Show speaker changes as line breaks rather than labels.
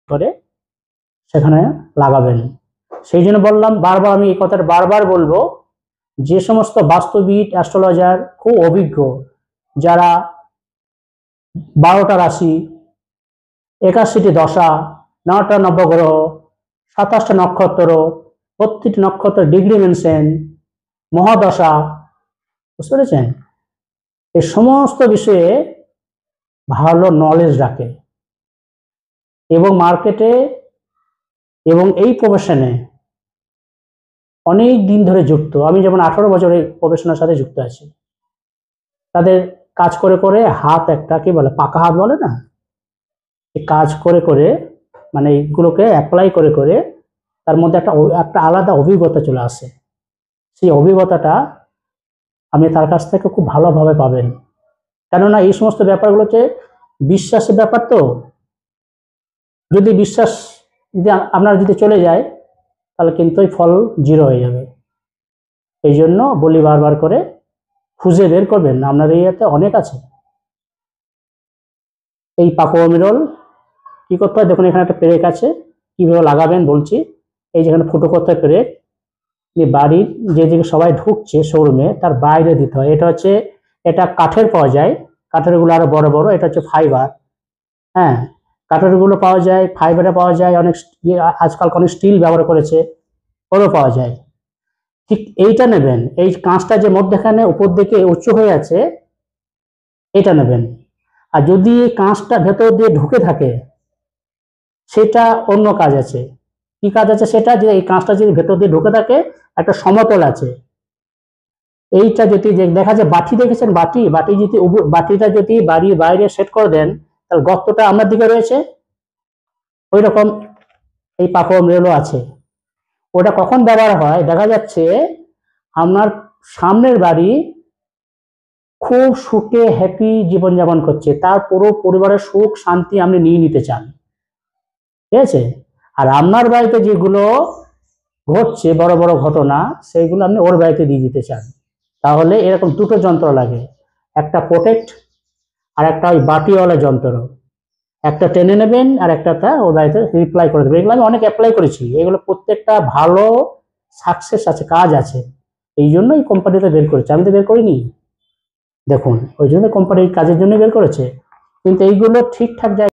করে সেখানে লাগাবেন। সেই জন্য বললাম, বারবার আমি এই কথাটা বারবার বলবো, যে সমস্ত বাস্তুবিদ অ্যাস্ট্রোলজার খুব অভিজ্ঞ, যারা 12টা রাশি, 81টি দশা, 9টা নবগ্রহ, 27টা নক্ষত্র, প্রত্যেকটি নক্ষত্র ডিগ্রি মেনশন, মহাদশা, বুঝতে পেরেছেন, এই সমস্ত বিষয়ে ভালো নলেজ রাখে এবং মার্কেটে এবং এই প্রফেশনে অনেক দিন ধরে যুক্ত। আমি যেমন 18 বছর এই প্রফেশনের সাথে যুক্ত আছি। তাদের কাজ করে করে হাত একটা কি বলে, পাকা হাত বলে না, এই কাজ করে করে মানে এইগুলোকে অ্যাপ্লাই করে করে তার মধ্যে একটা আলাদা অভিজ্ঞতা চলে আসে। সেই অভিজ্ঞতাটা আপনি তার কাছ থেকে খুব ভালোভাবে পাবেন। কেননা এই সমস্ত ব্যাপারগুলোতে বিশ্বাসের ব্যাপার, তো যদি বিশ্বাস যদি আপনার যদি চলে যায় তাহলে কিন্তু ওই ফল জিরো হয়ে যাবে। এই জন্য বলি বারবার করে, খুঁজে বের করবেন, আপনার এরিয়াতে অনেক আছে। এই পাকোমিরল কি করতে হয় দেখুন, এখানে একটা পেরেক আছে, কিভাবে লাগাবেন বলছি। এই যেখানে ফুটো করতে হয় পেরেক, বাড়ির যেদিকে সবাই ঢুকছে শোরুমে তার বাইরে দিতে হয়। এটা কাঠের পাওয়া যায়, কাঠের গুলো আরো বড় বড়, এটা হচ্ছে ফাইবার। হ্যাঁ, কাঠের গুলো পাওয়া যায়, ফাইবারে পাওয়া যায়, অনেক আজকাল অনেক স্টিল ব্যবহার করেছে, ওরও পাওয়া যায়। ঠিক এইটা নেবেন, এই কাঁচটা যে মধ্যখানে উপর দিকে উঁচু হয়ে আছে, এটা নেবেন। আর যদি এই কাঁচটা ভেতর দিয়ে ঢুকে থাকে, সেটা অন্য কাজ আছে। কি কাজ আছে সেটা, যে এই কাঁচটা যদি ভেতর দিয়ে ঢুকে থাকে, একটা সমতল আছে, এইটা যদি দেখা যায় বাটি দেখেছেন, বাটিটা যদি বাড়ির বাইরে সেট করে দেন, তাহলে গর্তটা আমার দিকে রয়েছে, ওই রকম এই পাকোমিরলও আছে। ওটা কখন ব্যবহার হয়, দেখা যাচ্ছে আপনার সামনের বাড়ি খুব সুখে হ্যাপি জীবনযাপন করছে, তার পুরো পরিবারের সুখ শান্তি আপনি নিয়ে নিতে চান, ঠিক আছে, আর আপনার বাড়িতে যেগুলো ঘটছে বড় বড় ঘটনা, সেইগুলো আপনি ওর বাড়িতে দিয়ে দিতে চান। তাহলে এরকম দুটো যন্ত্র লাগে, একটা প্রোটেক্ট আর একটা ওই বাটিওয়ালা যন্ত্র। একটা টেনে নেবেন আর একটা ওর বাড়িতে রিপ্লাই করে দেবেন। এগুলো আমি অনেক অ্যাপ্লাই করেছি, এগুলো প্রত্যেকটা ভালো সাকসেস আছে, কাজ আছে। এই জন্য এই কোম্পানিটা বের করেছে, আমি তো বের করিনি। দেখুন, ওই জন্য কোম্পানি কাজের জন্য বের করেছে, কিন্তু এইগুলো ঠিকঠাক জায়গায়